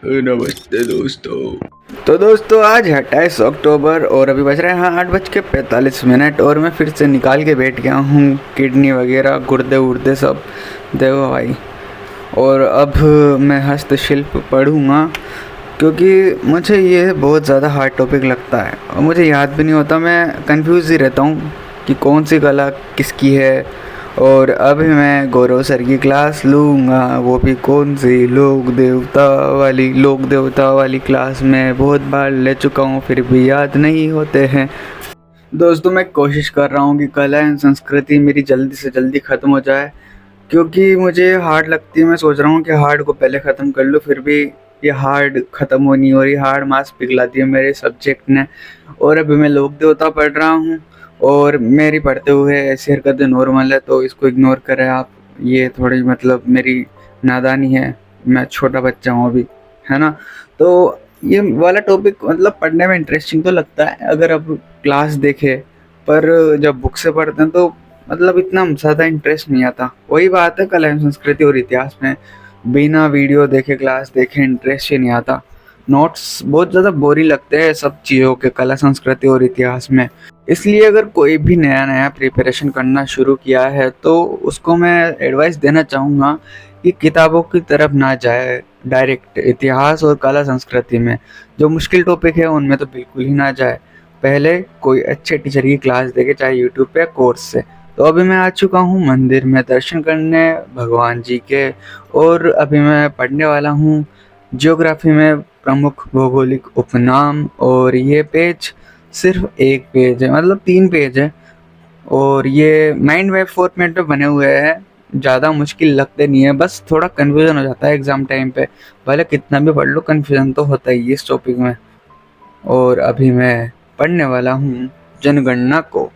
नमस्ते दोस्तों। तो दोस्तों आज है 28 अक्टूबर और अभी बज रहे हैं 8:45 और मैं फिर से निकाल के बैठ गया हूँ किडनी वगैरह गुर्दे उर्दे सब देखो भाई। और अब मैं हस्तशिल्प पढ़ूँगा क्योंकि मुझे ये बहुत ज़्यादा हार्ड टॉपिक लगता है और मुझे याद भी नहीं होता, मैं कंफ्यूज ही रहता हूँ कि कौन सी कला किसकी है। और अभी मैं गौरव सर की क्लास लूँगा, वो भी कौन सी लोक देवता वाली क्लास में बहुत बार ले चुका हूँ फिर भी याद नहीं होते हैं। दोस्तों मैं कोशिश कर रहा हूँ कि कला एवं संस्कृति मेरी जल्दी से जल्दी ख़त्म हो जाए क्योंकि मुझे हार्ड लगती है। मैं सोच रहा हूँ कि हार्ड को पहले ख़त्म कर लूँ, फिर भी ये हार्ड ख़त्म होनी हो रही, हार्ड मास पिघला दी है मेरे सब्जेक्ट ने। और अभी मैं लोक देवता पढ़ रहा हूँ और मेरी पढ़ते हुए ऐसी हरकतें नॉर्मल है तो इसको इग्नोर करें आप। ये थोड़ी मतलब मेरी नादानी है, मैं छोटा बच्चा हूँ अभी, है ना। तो ये वाला टॉपिक मतलब पढ़ने में इंटरेस्टिंग तो लगता है अगर अब क्लास देखे, पर जब बुक से पढ़ते हैं तो मतलब इतना ज़्यादा इंटरेस्ट नहीं आता। वही बात है कला एवं संस्कृति और इतिहास में बिना वीडियो देखे क्लास देखे इंटरेस्ट ही नहीं आता। नोट्स बहुत ज़्यादा बोरिंग लगते हैं सब चीज़ों के कला संस्कृति और इतिहास में। इसलिए अगर कोई भी नया प्रिपरेशन करना शुरू किया है तो उसको मैं एडवाइस देना चाहूँगा कि किताबों की तरफ ना जाए, डायरेक्ट इतिहास और कला संस्कृति में जो मुश्किल टॉपिक है उनमें तो बिल्कुल ही ना जाए। पहले कोई अच्छे टीचर की क्लास देखे, चाहे यूट्यूब पे कोर्स से। तो अभी मैं आ चुका हूँ मंदिर में दर्शन करने भगवान जी के, और अभी मैं पढ़ने वाला हूँ ज्योग्राफी में प्रमुख भौगोलिक उपनाम। और ये पेज सिर्फ एक पेज है, मतलब 3 पेज है, और ये माइंड मैप फॉर्मेट में बने हुए हैं। ज़्यादा मुश्किल लगते नहीं है, बस थोड़ा कन्फ्यूज़न हो जाता है एग्ज़ाम टाइम पे, भले कितना भी पढ़ लो कन्फ्यूज़न तो होता ही है इस टॉपिक में। और अभी मैं पढ़ने वाला हूँ जनगणना को।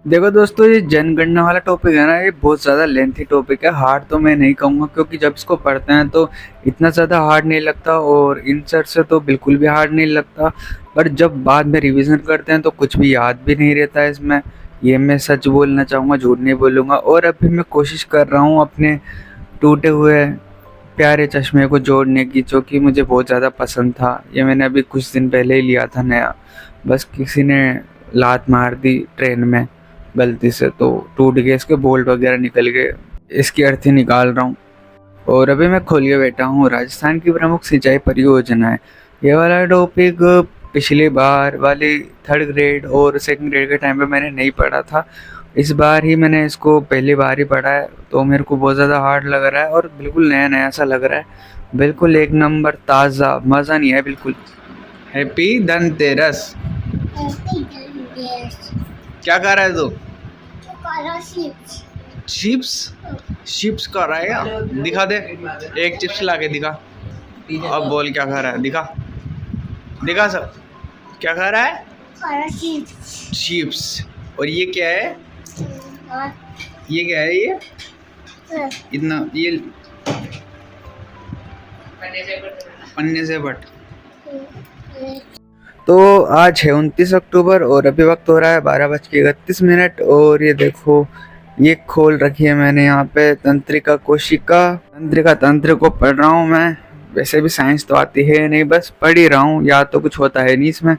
देखो दोस्तों ये जनगणना वाला टॉपिक है ना, ये बहुत ज़्यादा लेंथी टॉपिक है। हार्ड तो मैं नहीं कहूँगा क्योंकि जब इसको पढ़ते हैं तो इतना ज़्यादा हार्ड नहीं लगता और इंसर्ट से तो बिल्कुल भी हार्ड नहीं लगता, पर जब बाद में रिवीजन करते हैं तो कुछ भी याद भी नहीं रहता है इसमें। ये मैं सच बोलना चाहूँगा, झूठ नहीं बोलूँगा। और अभी मैं कोशिश कर रहा हूँ अपने टूटे हुए प्यारे चश्मे को जोड़ने की, जो कि मुझे बहुत ज़्यादा पसंद था। ये मैंने अभी कुछ दिन पहले ही लिया था नया, बस किसी ने लात मार दी ट्रेन में गलती से तो टूट गए, इसके बोल्ट वगैरह निकल गए, इसकी अर्थी निकाल रहा हूँ। और अभी मैं खोल के बैठा हूँ राजस्थान की प्रमुख सिंचाई परियोजनाएं। ये वाला टॉपिक पिछली बार वाली 3rd ग्रेड और 2nd ग्रेड के टाइम पे मैंने नहीं पढ़ा था, इस बार ही मैंने इसको पहली बार ही पढ़ा है तो मेरे को बहुत ज़्यादा हार्ड लग रहा है और बिल्कुल नया नया सा लग रहा है। बिल्कुल एक नंबर ताज़ा, मज़ा नहीं है बिल्कुल। हैप्पी धनतेरस। क्या कर रहा है तू? चिप्स चिप्स खा रहा है क्या? दिखा दे, एक चिप्स ला के दिखा। अब बोल क्या खा रहा है, दिखा दिखा सब क्या खा रहा है। चिप्स। और ये क्या है, ये क्या है, ये इतना ये पन्ने से बट। तो आज है 29 अक्टूबर और अभी वक्त हो रहा है 12:31 और ये देखो ये खोल रखी है मैंने यहाँ पे तंत्रिका कोशिका, तंत्रिका तंत्र को पढ़ रहा हूँ मैं। वैसे भी साइंस तो आती है नहीं, बस पढ़ ही रहा हूँ, याद तो कुछ होता है नहीं इसमें।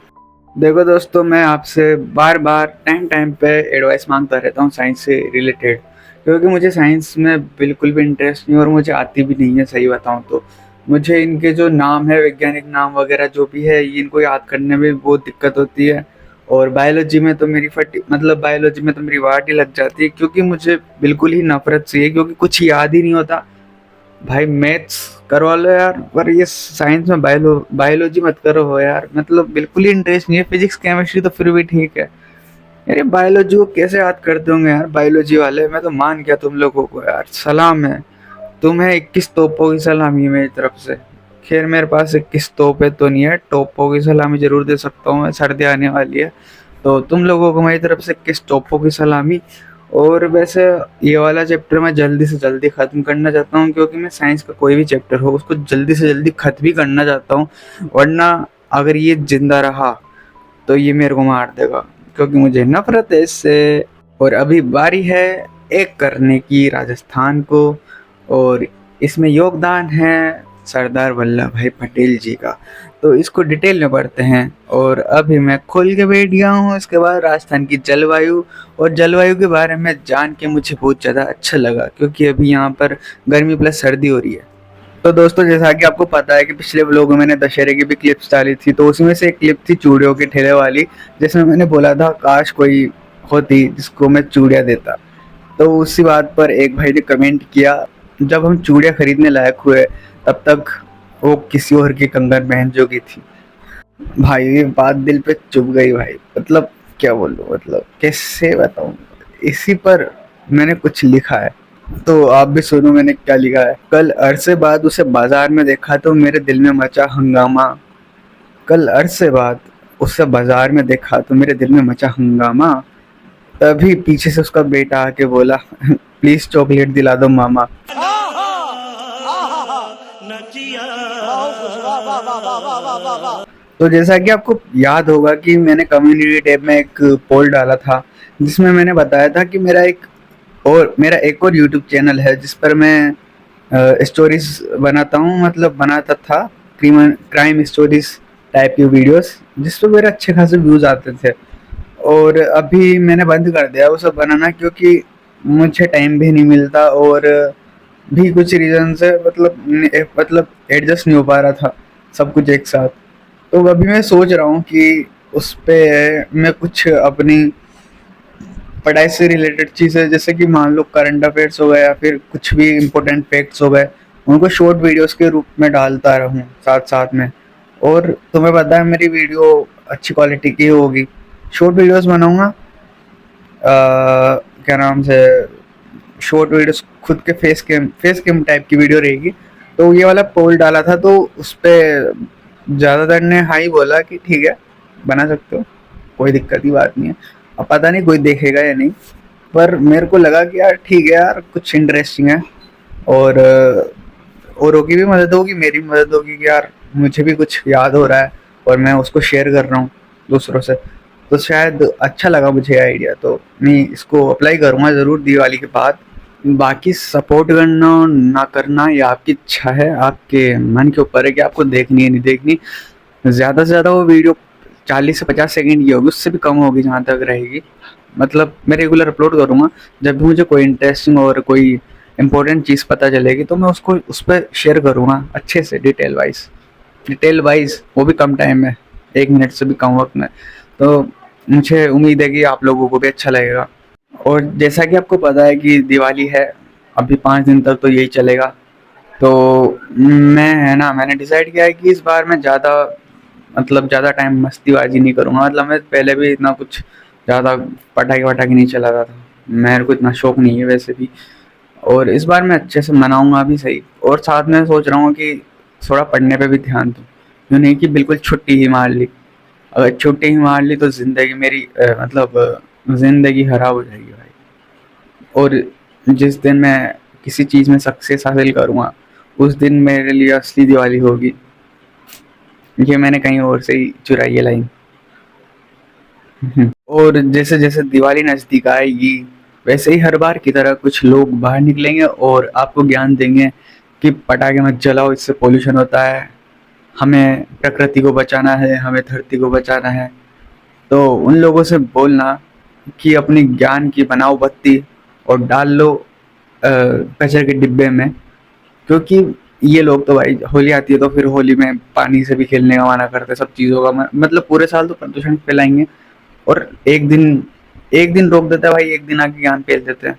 देखो दोस्तों मैं आपसे बार बार टाइम पे एडवाइस मांगता रहता हूँ साइंस से रिलेटेड, क्योंकि मुझे साइंस में बिल्कुल भी इंटरेस्ट नहीं और मुझे आती भी नहीं है सही बताऊँ तो। मुझे इनके जो नाम है वैज्ञानिक नाम वगैरह जो भी है इनको याद करने में बहुत दिक्कत होती है। और बायोलॉजी में तो बायोलॉजी में तो मेरी वाट ही लग जाती है क्योंकि मुझे बिल्कुल ही नफरत सी है, क्योंकि कुछ याद ही नहीं होता। भाई मैथ्स करवा लो यार, पर ये साइंस में बायोलॉजी मत करो हो यार, मतलब बिल्कुल ही इंटरेस्ट नहीं है। फिजिक्स केमिस्ट्री तो फिर भी ठीक है, अरे बायोलॉजी को कैसे याद करते होंगे यार बायोलॉजी वाले। मैं तो मान गया तुम लोगों को यार, सलाम है तुम्हें 21 तोपों की सलामी मेरी तरफ से। खैर मेरे पास 21 तोपें तो नहीं है, टोपों की सलामी जरूर दे सकता हूँ मैं, सर्दी आने वाली है तो तुम लोगों को मेरी तरफ से 21 तोपों की सलामी। और वैसे ये वाला चैप्टर मैं जल्दी से जल्दी ख़त्म करना चाहता हूँ क्योंकि मैं साइंस का कोई भी चैप्टर हो उसको जल्दी से जल्दी ख़त्म भी करना चाहता हूँ, वरना अगर ये ज़िंदा रहा तो ये मेरे को मार देगा क्योंकि मुझे नफरत है इससे। और अभी बारी है एक करने की राजस्थान को, और इसमें योगदान है सरदार वल्लभ भाई पटेल जी का। तो इसको डिटेल में पढ़ते हैं। और अभी मैं खोल के बैठ गया हूँ। इसके बाद राजस्थान की जलवायु, और जलवायु के बारे में जान के मुझे बहुत ज़्यादा अच्छा लगा, क्योंकि अभी यहाँ पर गर्मी प्लस सर्दी हो रही है। तो दोस्तों, जैसा कि आपको पता है कि पिछले व्लॉग में मैंने दशहरे की भी क्लिप्स डाली थी, तो उसमें से एक क्लिप थी चूड़ियों के ठेले वाली, जिसमें मैंने बोला था काश कोई होती जिसको मैं चूड़ियाँ देता। तो उसी बात पर एक भाई ने कमेंट किया, जब हम चूड़ियाँ खरीदने लायक हुए तब तक वो किसी और की कंगन पहन चुकी थी। भाई ये बात दिल पे चुभ गई भाई। मतलब क्या बोलूं, मतलब कैसे बताऊं। इसी पर मैंने कुछ लिखा है, तो आप भी सुनो मैंने क्या लिखा है। कल अरसे बाद उसे बाजार में देखा तो मेरे दिल में मचा हंगामा। कल अरसे बाद उसे बाजार में देखा तो मेरे दिल में मचा हंगामा। तभी पीछे से उसका बेटा आके बोला, प्लीज चॉकलेट दिला दो मामा। तो जैसा कि आपको याद होगा कि मैंने कम्युनिटी टैब में एक पोल डाला था, जिसमें मैंने बताया था कि मेरा एक और यूट्यूब चैनल है जिस पर मैं स्टोरीज बनाता हूँ, मतलब बनाता था क्राइम स्टोरीज टाइप की वीडियोस, जिस पर मेरे अच्छे खासे व्यूज़ आते थे। और अभी मैंने बंद कर दिया वो सब बनाना, क्योंकि मुझे टाइम भी नहीं मिलता और भी कुछ रीज़न से मतलब एडजस्ट नहीं हो पा रहा था सब कुछ एक साथ। तो अभी मैं सोच रहा हूँ कि उस पे मैं कुछ अपनी पढ़ाई से रिलेटेड चीज़ें, जैसे कि मान लो करंट अफेयर्स हो गए या फिर कुछ भी इम्पोर्टेंट फैक्ट्स हो गए, उनको शॉर्ट वीडियोस के रूप में डालता रहूँ साथ साथ में। और तुम्हें पता है मेरी वीडियो अच्छी क्वालिटी की होगी। शॉर्ट वीडियोस बनाऊँगा, क्या नाम से, शॉर्ट वीडियोस खुद के फेस कैम टाइप की वीडियो रहेगी। तो ये वाला पोल डाला था, तो उस पर ज़्यादातर ने हाई बोला कि ठीक है बना सकते हो, कोई दिक्कत की बात नहीं है। अब पता नहीं कोई देखेगा या नहीं, पर मेरे को लगा कि यार ठीक है यार, कुछ इंटरेस्टिंग है। और औरों की भी मदद होगी, मेरी भी मदद होगी कि यार मुझे भी कुछ याद हो रहा है और मैं उसको शेयर कर रहा हूँ दूसरों से। तो शायद अच्छा लगा मुझे आइडिया, तो मैं इसको अप्लाई करूँगा ज़रूर दिवाली के बाद। बाकी सपोर्ट करना ना करना ये आपकी इच्छा है, आपके मन के ऊपर है कि आपको देखनी है नहीं देखनी। ज़्यादा से ज़्यादा वो वीडियो 40 से 50 सेकंड की होगी, उससे भी कम होगी जहाँ तक रहेगी। मतलब मैं रेगुलर अपलोड करूँगा, जब भी मुझे कोई इंटरेस्टिंग और कोई इंपॉर्टेंट चीज़ पता चलेगी तो मैं उसको उस पर शेयर करूँगा अच्छे से, डिटेल वाइज, वो भी कम टाइम में, 1 मिनट से भी कम वक्त में। तो मुझे उम्मीद है कि आप लोगों को भी अच्छा लगेगा। और जैसा कि आपको पता है कि दिवाली है, अभी 5 दिन तक तो यही चलेगा। तो मैंने डिसाइड किया है कि इस बार मैं ज़्यादा टाइम मस्तीबाजी नहीं करूँगा। मतलब मैं पहले भी इतना कुछ ज़्यादा पटाखे वटाखे नहीं चलाता था, मेरे को इतना शौक नहीं है वैसे भी। और इस बार मैं अच्छे से मनाऊंगा भी सही, और साथ में सोच रहा हूँ कि थोड़ा पढ़ने पे भी ध्यान दूँ। यूँ नहीं कि बिल्कुल छुट्टी ही मार ली। अगर छुट्टी ही मार ली तो ज़िंदगी मेरी ज़िंदगी खराब हो जाएगी भाई। और जिस दिन मैं किसी चीज़ में सक्सेस हासिल करूँगा, उस दिन मेरे लिए असली दिवाली होगी। ये मैंने कहीं और से ही चुराई है लाइन। और जैसे जैसे दिवाली नज़दीक आएगी, वैसे ही हर बार की तरह कुछ लोग बाहर निकलेंगे और आपको ज्ञान देंगे कि पटाखे मत जलाओ, इससे पोल्यूशन होता है, हमें प्रकृति को बचाना है, हमें धरती को बचाना है। तो उन लोगों से बोलना कि अपनी ज्ञान की बनाओ बत्ती और डाल लो कचरे के डिब्बे में। क्योंकि ये लोग तो भाई, होली आती है तो फिर होली में पानी से भी खेलने का मना करते हैं, सब चीज़ों का मतलब पूरे साल तो प्रदूषण फैलाएंगे, और एक दिन रोक देते हैं भाई, एक दिन आके ज्ञान फैल देते हैं,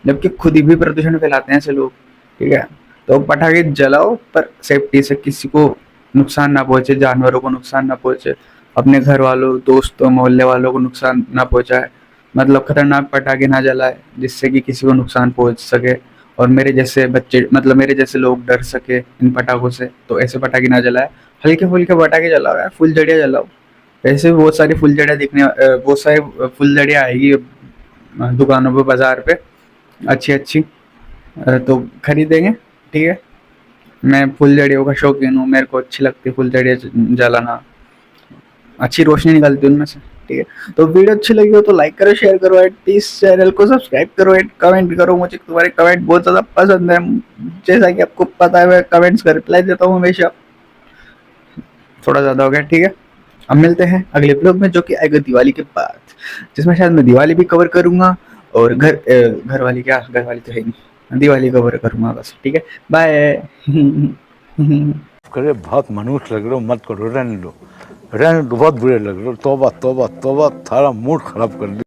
जबकि खुद ही भी प्रदूषण फैलाते हैं ऐसे लोग। ठीक है, तो पटाखे जलाओ पर सेफ्टी से, किसी को नुकसान ना पहुंचे, जानवरों को नुकसान ना पहुंचे, अपने घर वालों, दोस्तों, मोहल्ले वालों को नुकसान ना पहुंचाए। मतलब खतरनाक पटाखे ना जलाए जिससे कि किसी को नुकसान पहुंच सके, और मेरे जैसे बच्चे, मतलब मेरे जैसे लोग डर सके इन पटाखों से, तो ऐसे पटाखे ना जलाए। हल्के फुल्के पटाखे जलाओ यार, फुलझड़ियाँ जलाओ। वैसे भी बहुत सारी फुलझड़ियाँ बहुत सारी फुलझड़ियाँ आएगी दुकानों पे, बाजार पे, अच्छी अच्छी, तो खरीदेंगे। ठीक है, मैं फुलझड़ियों का शौकीन हूँ, मेरे को अच्छी लगती है फुलझड़ियाँ जलाना, अच्छी रोशनी निकलती है उनमें से। ठीक है। तो वीडियो अच्छी लगी हो तो लाइक करो, शेयर करो एंड प्लीज चैनल को सब्सक्राइब करो एंड कमेंट करो। मुझे तुम्हारे कमेंट बहुत ज़्यादा पसंद है, जैसा कि आपको पता है मैं कमेंट्स का रिप्लाई देता हूँ हमेशा। थोड़ा ज़्यादा हो गया, ठीक है। अब मिलते हैं अगले ब्लॉग में जो कि आएगा दिवाली के बाद, जिसमें शायद मैं दिवाली भी कवर करूंगा और घर वाली क्या, घर वाली तो है नहीं, दिवाली कवर करूंगा बस, ठीक है। बाय। करे बहुत मनुष्य लग रहे हो, मत करो, रहने दो, रहने दो, बहुत बुरे लग रहे हो। तौबा तौबा तौबा, थारा मूड खराब कर दिया।